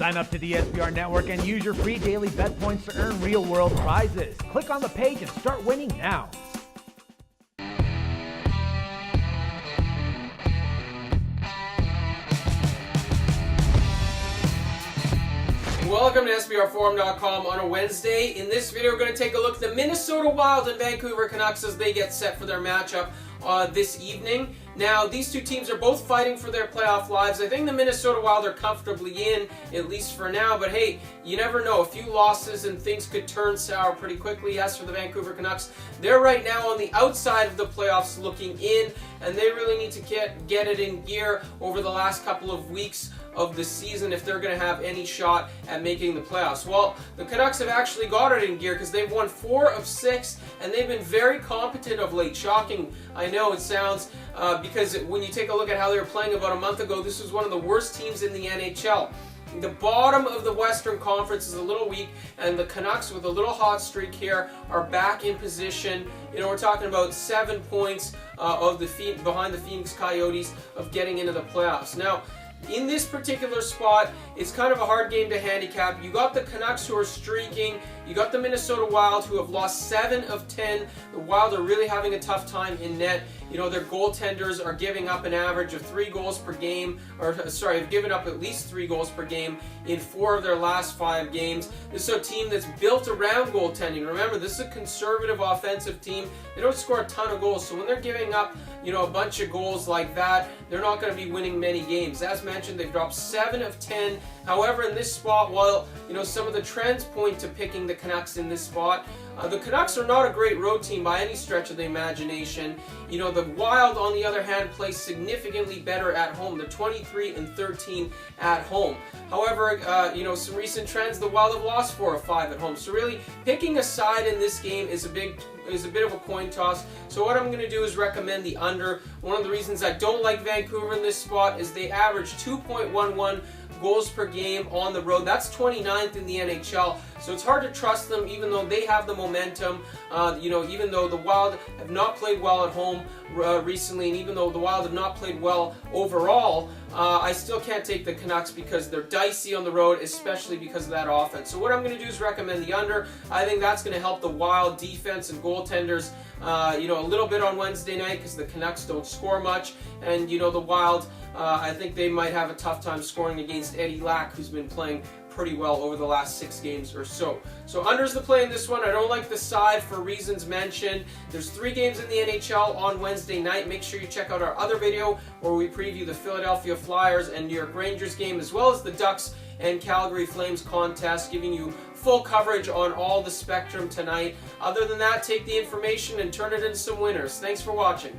Sign up to the SBR Network and use your free daily bet points to earn real-world prizes. Click on the page and start winning now. Welcome to SBRForum.com on a Wednesday. In this video, we're going to take a look at the Minnesota Wild and Vancouver Canucks as they get set for their matchup this evening. Now, these two teams are both fighting for their playoff lives. I think the Minnesota Wild are comfortably in, at least for now. But hey, you never know. A few losses and things could turn sour pretty quickly. As for the Vancouver Canucks, they're right now on the outside of the playoffs looking in, and they really need to get it in gear over the last couple of weeks of the season if they're going to have any shot at making the playoffs. Well, the Canucks have actually got it in gear because they've won 4 of 6, and they've been very competent of late. Shocking, I know it sounds, because when you take a look at how they were playing about a month ago, this was one of the worst teams in the NHL. The bottom of the Western Conference is a little weak, and the Canucks, with a little hot streak here, are back in position. You know, we're talking about 7 points behind the Phoenix Coyotes of getting into the playoffs. Now, in this particular spot, it's kind of a hard game to handicap. You got the Canucks who are streaking. You got the Minnesota Wild who have lost 7 of 10. The Wild are really having a tough time in net. You know, their goaltenders are giving up an average of 3 goals per game, have given up at least 3 goals per game in 4 of their last 5 games. This is a team that's built around goaltending. Remember, this is a conservative offensive team. They don't score a ton of goals, so when they're giving up, you know, a bunch of goals like that, they're not going to be winning many games. As mentioned, they've dropped 7 of 10. However, in this spot, while, you know, some of the trends point to picking the Canucks in this spot, the Canucks are not a great road team by any stretch of the imagination. You know, the Wild, on the other hand, play significantly better at home. They're 23 and 13 at home. However, you know, some recent trends, the Wild have lost 4 of 5 at home. So really, picking a side in this game is a bit of a coin toss. So what I'm going to do is recommend the under. One of the reasons I don't like Vancouver in this spot is they average 2.11 goals per game on the road. That's 29th in the NHL. So it's hard to trust them even though they have the momentum. You know, even though the Wild have not played well at home recently, and even though the Wild have not played well overall, I still can't take the Canucks because they're dicey on the road, especially because of that offense. So what I'm going to do is recommend the under. I think that's going to help the Wild defense and goaltenders, you know, a little bit on Wednesday night because the Canucks don't score much. And, you know, the Wild, I think they might have a tough time scoring against Eddie Lack, who's been playing pretty well over the last 6 games or so. So under's the play in this one. I don't like the side for reasons mentioned. There's 3 games in the NHL on Wednesday night. Make sure you check out our other video where we preview the Philadelphia Flyers and New York Rangers game, as well as the Ducks and Calgary Flames contest, giving you full coverage on all the spectrum tonight. Other than that, take the information and turn it into some winners. Thanks for watching.